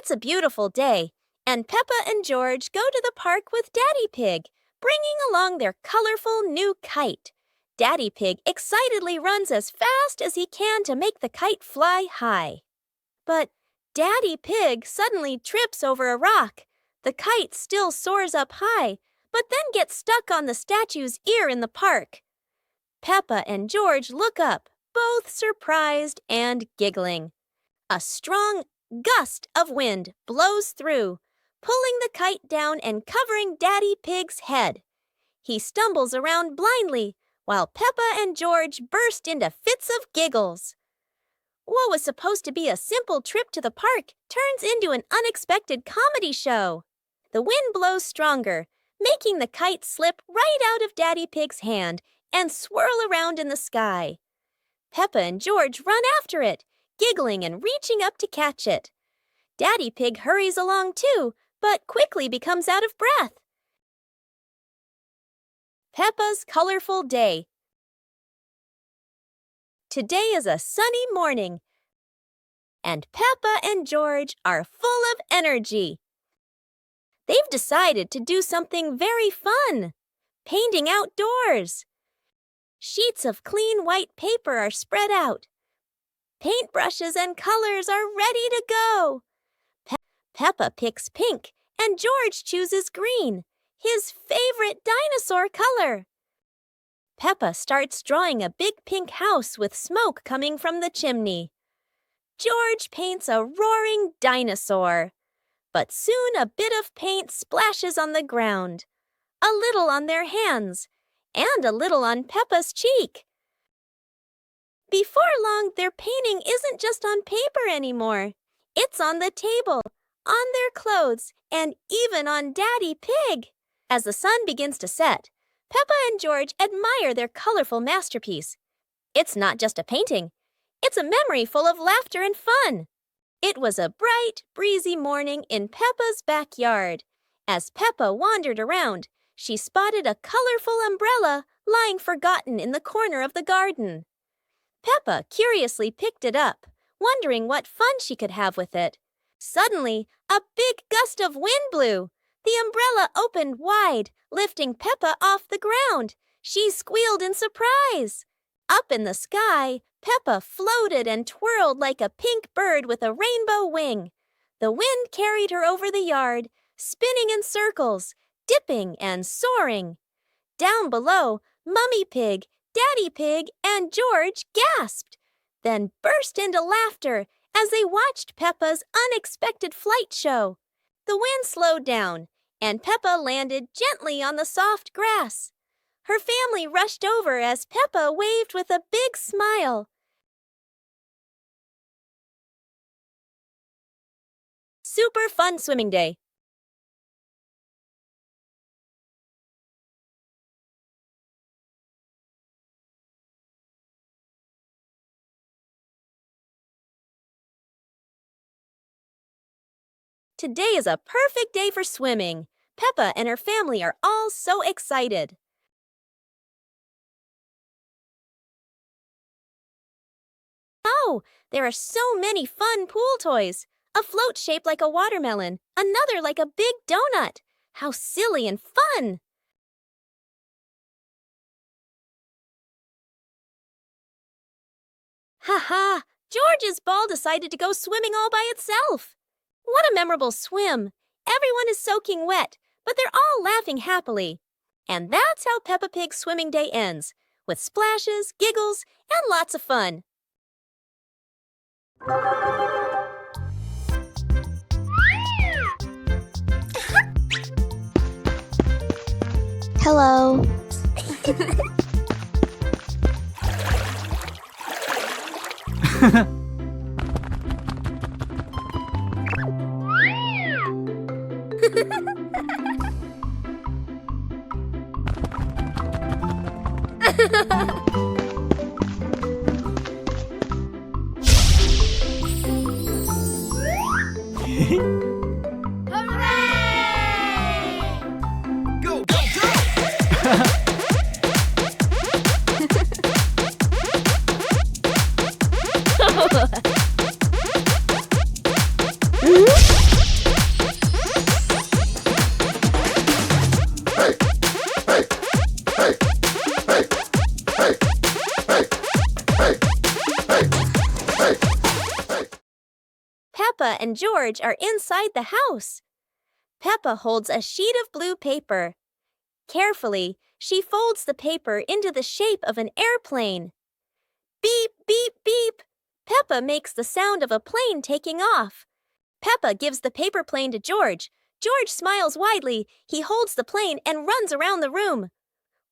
It's a beautiful day, and Peppa and George go to the park with Daddy Pig, bringing along their colorful new kite. Daddy Pig excitedly runs as fast as he can to make the kite fly high. But Daddy Pig suddenly trips over a rock. The kite still soars up high, but then gets stuck on the statue's ear in the park. Peppa and George look up, both surprised and giggling. A strong gust of wind blows through, pulling the kite down and covering Daddy Pig's head. He stumbles around blindly, while Peppa and George burst into fits of giggles. What was supposed to be a simple trip to the park turns into an unexpected comedy show. The wind blows stronger, making the kite slip right out of Daddy Pig's hand and swirl around in the sky. Peppa and George run after it, giggling and reaching up to catch it. Daddy Pig hurries along too, but quickly becomes out of breath. Peppa's colorful day. Today is a sunny morning, and Peppa and George are full of energy. They've decided to do something very fun, painting outdoors. Sheets of clean white paper are spread out. Paintbrushes and colors are ready to go. Peppa picks pink, and George chooses green, his favorite dinosaur color. Peppa starts drawing a big pink house with smoke coming from the chimney. George paints a roaring dinosaur. But soon a bit of paint splashes on the ground, a little on their hands, and a little on Peppa's cheek. Before long, their painting isn't just on paper anymore. It's on the table, on their clothes, and even on Daddy Pig. As the sun begins to set, Peppa and George admire their colorful masterpiece. It's not just a painting. It's a memory full of laughter and fun. It was a bright, breezy morning in Peppa's backyard. As Peppa wandered around, she spotted a colorful umbrella lying forgotten in the corner of the garden. Peppa curiously picked it up, wondering what fun she could have with it. Suddenly, a big gust of wind blew. The umbrella opened wide, lifting Peppa off the ground. She squealed in surprise. Up in the sky, Peppa floated and twirled like a pink bird with a rainbow wing. The wind carried her over the yard, spinning in circles, dipping and soaring. Down below, Mummy Pig, Daddy Pig, and George gasped, then burst into laughter as they watched Peppa's unexpected flight show. The wind slowed down, and Peppa landed gently on the soft grass. Her family rushed over as Peppa waved with a big smile. Super fun swimming day. Today is a perfect day for swimming. Peppa and her family are all so excited. Oh, there are so many fun pool toys. A float shaped like a watermelon, another like a big donut. How silly and fun! Ha! George's ball decided to go swimming all by itself. What a memorable swim! Everyone is soaking wet, but they're all laughing happily. And that's how Peppa Pig's swimming day ends, with splashes, giggles, and lots of fun. Hello. Go, go, go! and George are inside the house. Peppa holds a sheet of blue paper. Carefully, she folds the paper into the shape of an airplane. Beep, beep, beep! Peppa makes the sound of a plane taking off. Peppa gives the paper plane to George. George smiles widely. He holds the plane and runs around the room.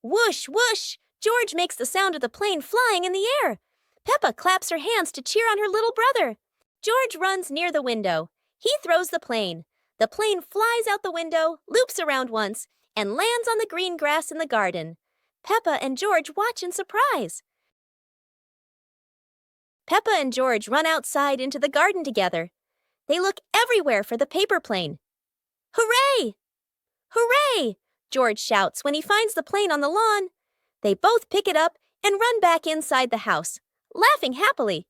Whoosh, whoosh! George makes the sound of the plane flying in the air. Peppa claps her hands to cheer on her little brother. George runs near the window. He throws the plane. The plane flies out the window, loops around once, and lands on the green grass in the garden. Peppa and George watch in surprise. Peppa and George run outside into the garden together. They look everywhere for the paper plane. Hooray! Hooray! George shouts when he finds the plane on the lawn. They both pick it up and run back inside the house, laughing happily.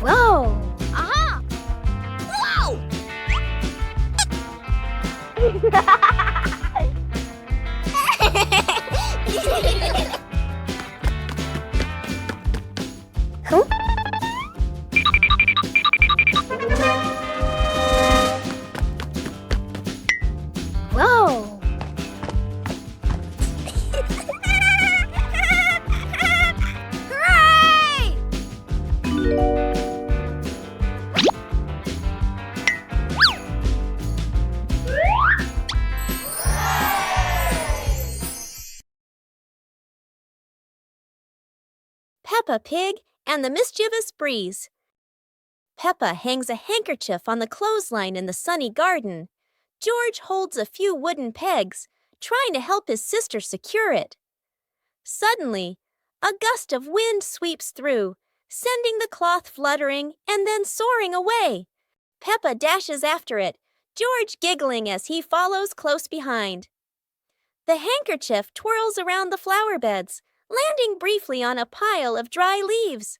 Whoa! Aha! Whoa! Huh? Whoa! Hooray! Peppa Pig and the Mischievous Breeze. Peppa hangs a handkerchief on the clothesline in the sunny garden. George holds a few wooden pegs, trying to help his sister secure it. Suddenly, a gust of wind sweeps through, sending the cloth fluttering and then soaring away. Peppa dashes after it, George giggling as he follows close behind. The handkerchief twirls around the flower beds, landing briefly on a pile of dry leaves.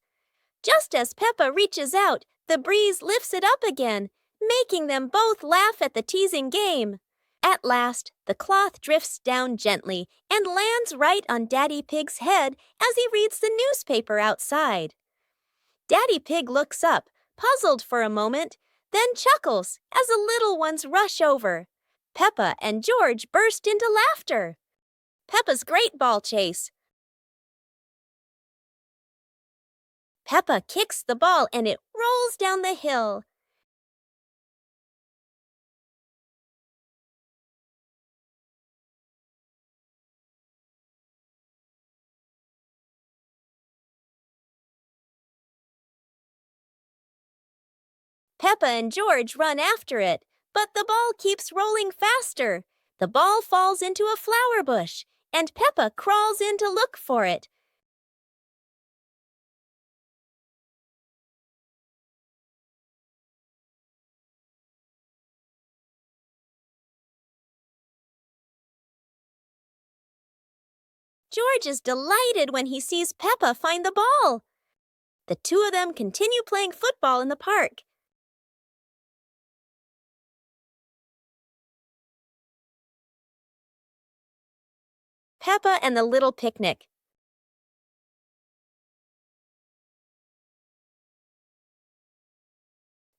Just as Peppa reaches out, the breeze lifts it up again, making them both laugh at the teasing game. At last, the cloth drifts down gently and lands right on Daddy Pig's head as he reads the newspaper outside. Daddy Pig looks up, puzzled for a moment, then chuckles as the little ones rush over. Peppa and George burst into laughter. Peppa's Great Ball Chase. Peppa kicks the ball and it rolls down the hill. Peppa and George run after it, but the ball keeps rolling faster. The ball falls into a flower bush, and Peppa crawls in to look for it. George is delighted when he sees Peppa find the ball. The two of them continue playing football in the park. Peppa and the Little Picnic.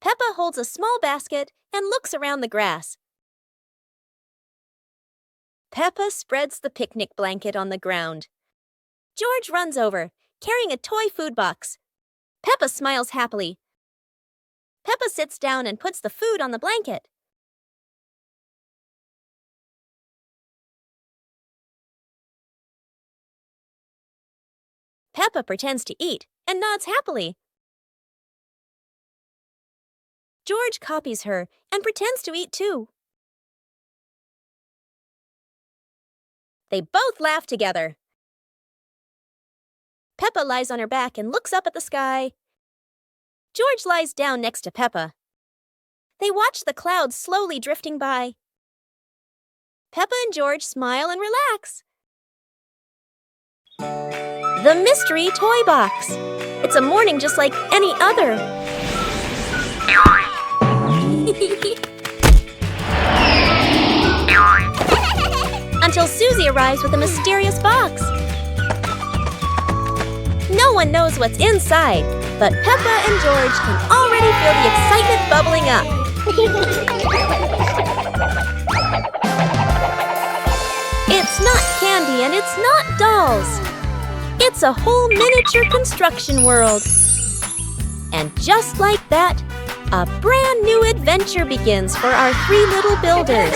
Peppa holds a small basket and looks around the grass. Peppa spreads the picnic blanket on the ground. George runs over, carrying a toy food box. Peppa smiles happily. Peppa sits down and puts the food on the blanket. Peppa pretends to eat and nods happily. George copies her and pretends to eat too. They both laugh together. Peppa lies on her back and looks up at the sky. George lies down next to Peppa. They watch the clouds slowly drifting by. Peppa and George smile and relax. The mystery toy box. It's a morning just like any other. Until Susie arrives with a mysterious box. No one knows what's inside, but Peppa and George can already feel the excitement bubbling up. It's not candy and it's not dolls. It's a whole miniature construction world. And just like that, a brand new adventure begins for our three little builders.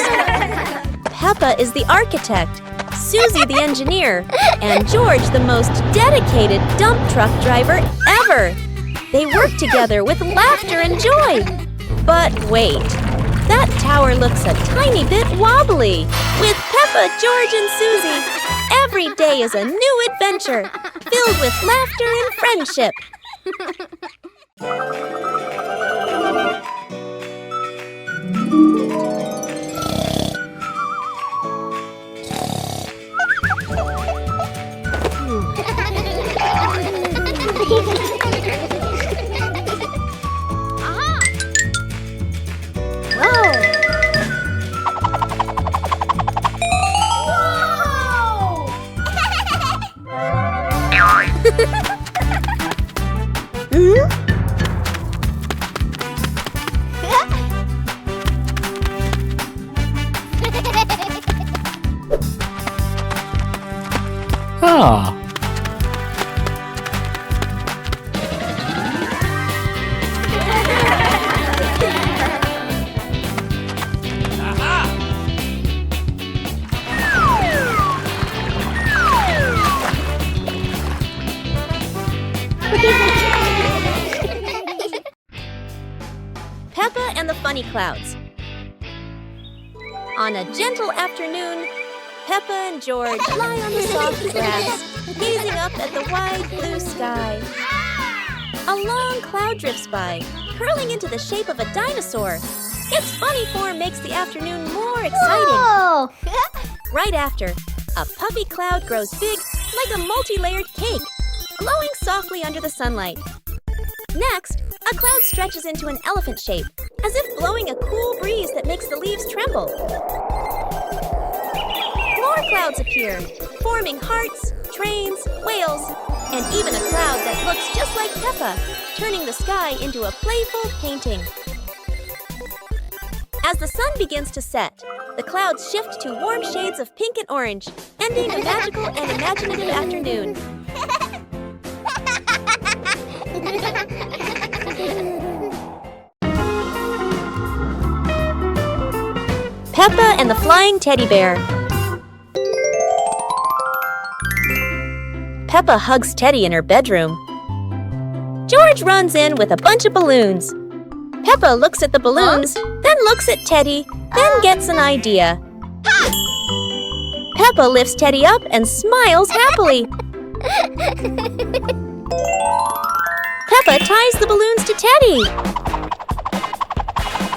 Peppa is the architect, Susie the engineer, and George the most dedicated dump truck driver ever. They work together with laughter and joy. But wait, that tower looks a tiny bit wobbly. With Peppa, George, and Susie, every day is a new adventure, filled with laughter and friendship. Ah. Peppa and the Funny Clouds. On a gentle afternoon, Peppa and George lie on the soft grass, gazing up at the wide blue sky. A long cloud drifts by, curling into the shape of a dinosaur. Its funny form makes the afternoon more exciting. Right after, a puffy cloud grows big like a multi-layered cake, glowing softly under the sunlight. Next, a cloud stretches into an elephant shape, as if blowing a cool breeze that makes the leaves tremble. More clouds appear, forming hearts, trains, whales, and even a cloud that looks just like Peppa, turning the sky into a playful painting. As the sun begins to set, the clouds shift to warm shades of pink and orange, ending a magical and imaginative afternoon. Peppa and the Flying Teddy Bear. Peppa hugs Teddy in her bedroom. George runs in with a bunch of balloons. Peppa looks at the balloons, then looks at Teddy, then gets an idea. Peppa lifts Teddy up and smiles happily. Peppa ties the balloons to Teddy.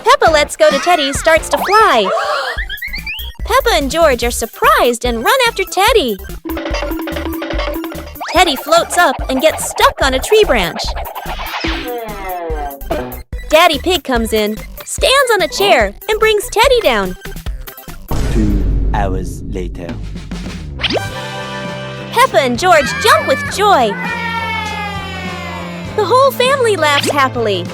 Peppa lets go to Teddy, starts to fly. Peppa and George are surprised and run after Teddy. Teddy floats up and gets stuck on a tree branch. Daddy Pig comes in, stands on a chair, and brings Teddy down. 2 hours later. Peppa and George jump with joy. The whole family laughs happily.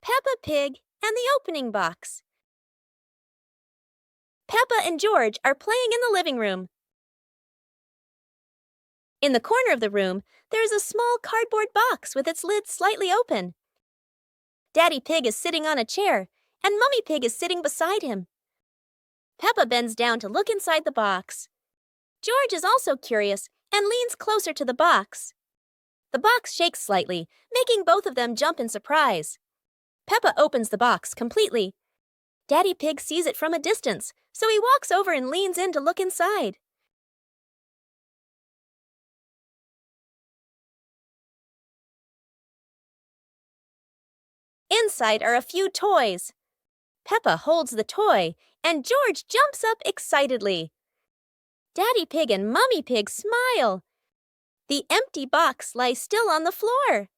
Peppa Pig and the Opening Box. Peppa and George are playing in the living room. In the corner of the room, there is a small cardboard box with its lid slightly open. Daddy Pig is sitting on a chair, and Mummy Pig is sitting beside him. Peppa bends down to look inside the box. George is also curious and leans closer to the box. The box shakes slightly, making both of them jump in surprise. Peppa opens the box completely. Daddy Pig sees it from a distance, so he walks over and leans in to look inside. Inside are a few toys. Peppa holds the toy, and George jumps up excitedly. Daddy Pig and Mummy Pig smile. The empty box lies still on the floor.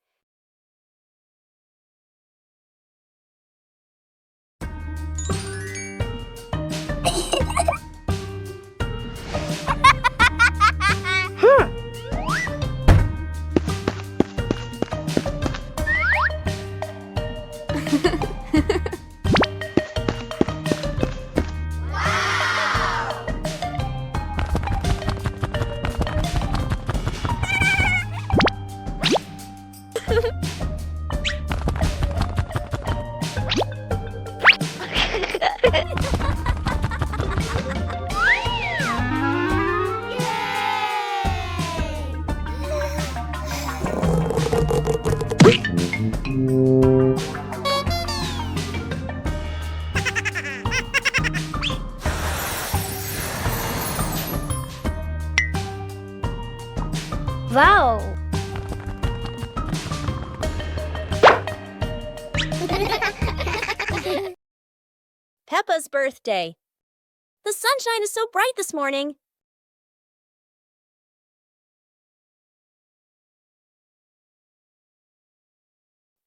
Wow! Peppa's birthday. The sunshine is so bright this morning.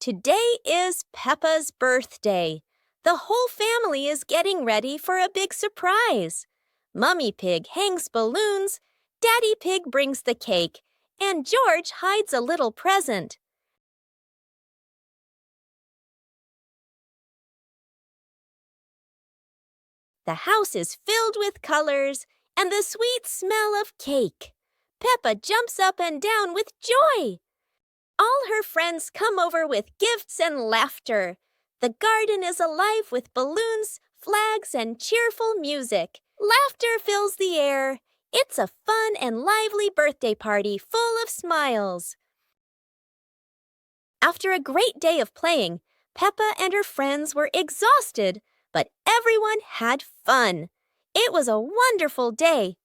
Today is Peppa's birthday. The whole family is getting ready for a big surprise. Mummy Pig hangs balloons, Daddy Pig brings the cake, and George hides a little present. The house is filled with colors and the sweet smell of cake. Peppa jumps up and down with joy. All her friends come over with gifts and laughter. The garden is alive with balloons, flags, and cheerful music. Laughter fills the air. It's a fun and lively birthday party full of smiles. After a great day of playing, Peppa and her friends were exhausted, but everyone had fun. It was a wonderful day.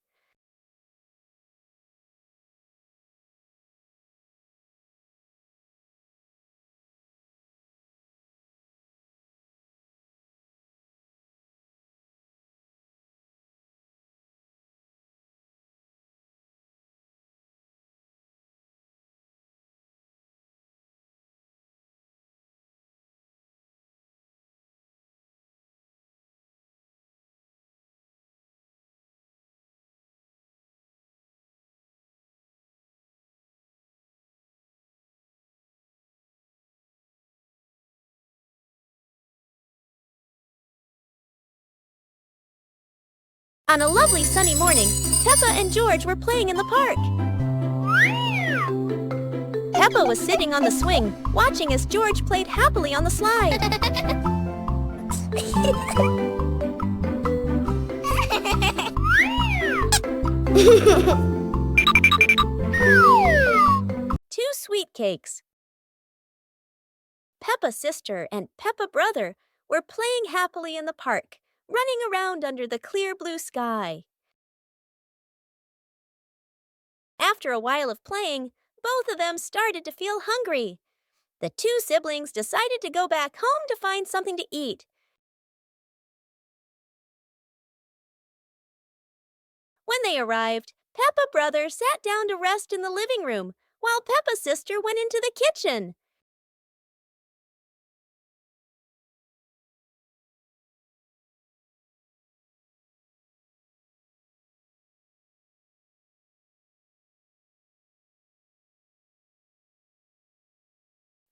On a lovely sunny morning, Peppa and George were playing in the park. Peppa was sitting on the swing, watching as George played happily on the slide. Two sweet cakes. Peppa's sister and Peppa brother were playing happily in the park, running around under the clear blue sky. After a while of playing, both of them started to feel hungry. The two siblings decided to go back home to find something to eat. When they arrived, Peppa brother sat down to rest in the living room, while Peppa sister went into the kitchen.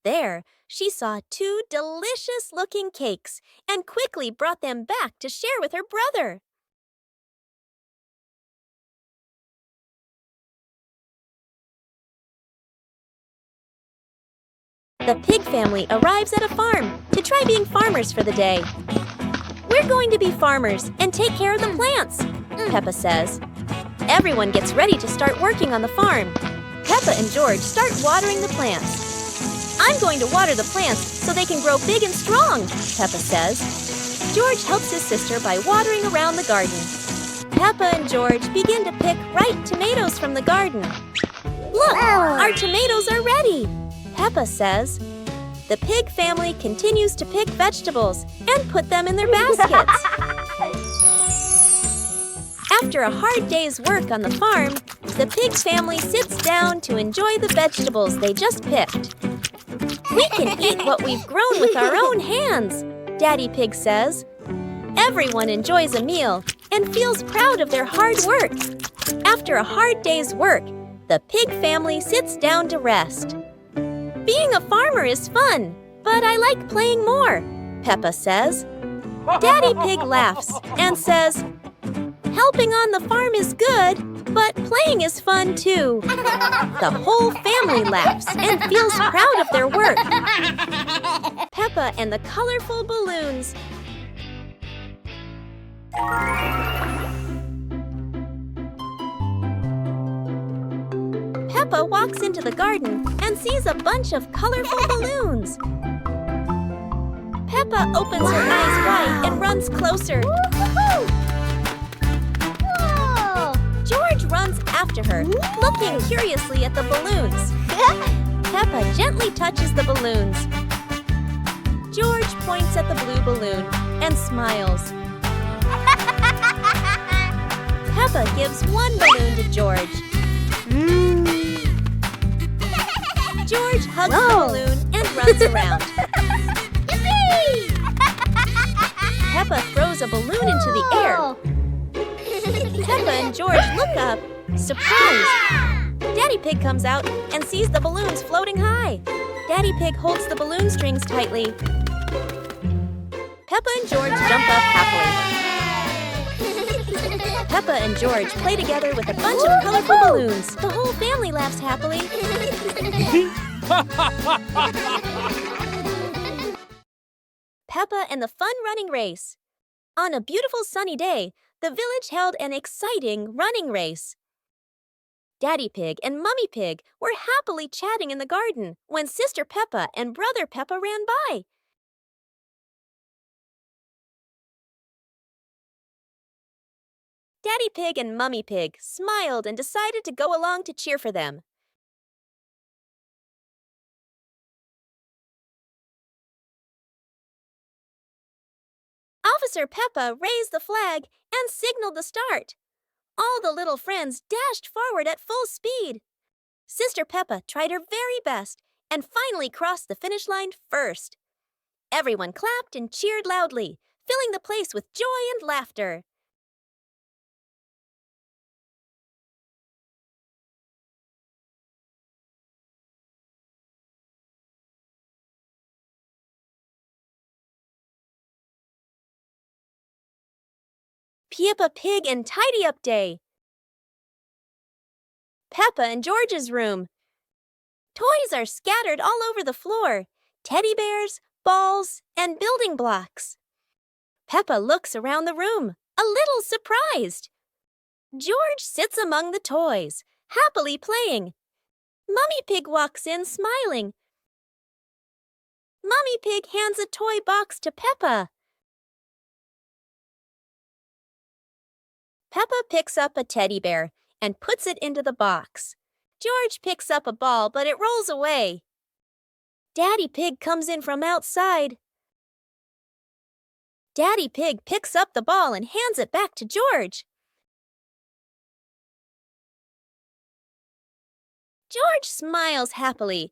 There, she saw two delicious-looking cakes and quickly brought them back to share with her brother. The pig family arrives at a farm to try being farmers for the day. We're going to be farmers and take care of the plants, Peppa says. Everyone gets ready to start working on the farm. Peppa and George start watering the plants. I'm going to water the plants so they can grow big and strong, Peppa says. George helps his sister by watering around the garden. Peppa and George begin to pick ripe tomatoes from the garden. Look, our tomatoes are ready, Peppa says. The pig family continues to pick vegetables and put them in their baskets. After a hard day's work on the farm, the pig family sits down to enjoy the vegetables they just picked. "We can eat what we've grown with our own hands," Daddy Pig says. Everyone enjoys a meal and feels proud of their hard work. After a hard day's work, the pig family sits down to rest. "Being a farmer is fun, but I like playing more," Peppa says. Daddy Pig laughs and says, "Helping on the farm is good, but playing is fun too." The whole family laughs and feels proud of their work. Peppa and the colorful balloons. Peppa walks into the garden and sees a bunch of colorful balloons. Peppa opens her eyes wide and runs closer. George runs after her, looking curiously at the balloons. Peppa gently touches the balloons. George points at the blue balloon and smiles. Peppa gives one balloon to George. George hugs the balloon and runs around. Peppa throws a balloon into the air. Peppa and George look up, surprised. Daddy Pig comes out and sees the balloons floating high. Daddy Pig holds the balloon strings tightly. Peppa and George jump up happily. Peppa and George play together with a bunch of colorful balloons. The whole family laughs happily. Peppa and the fun running race. On a beautiful sunny day, the village held an exciting running race. Daddy Pig and Mummy Pig were happily chatting in the garden when Sister Peppa and Brother Peppa ran by. Daddy Pig and Mummy Pig smiled and decided to go along to cheer for them. Officer Peppa raised the flag and signaled the start. All the little friends dashed forward at full speed. Sister Peppa tried her very best and finally crossed the finish line first. Everyone clapped and cheered loudly, filling the place with joy and laughter. Peppa Pig and Tidy Up Day. Peppa and George's room. Toys are scattered all over the floor. Teddy bears, balls, and building blocks. Peppa looks around the room, a little surprised. George sits among the toys, happily playing. Mummy Pig walks in, smiling. Mummy Pig hands a toy box to Peppa. Peppa picks up a teddy bear and puts it into the box. George picks up a ball, but it rolls away. Daddy Pig comes in from outside. Daddy Pig picks up the ball and hands it back to George. George smiles happily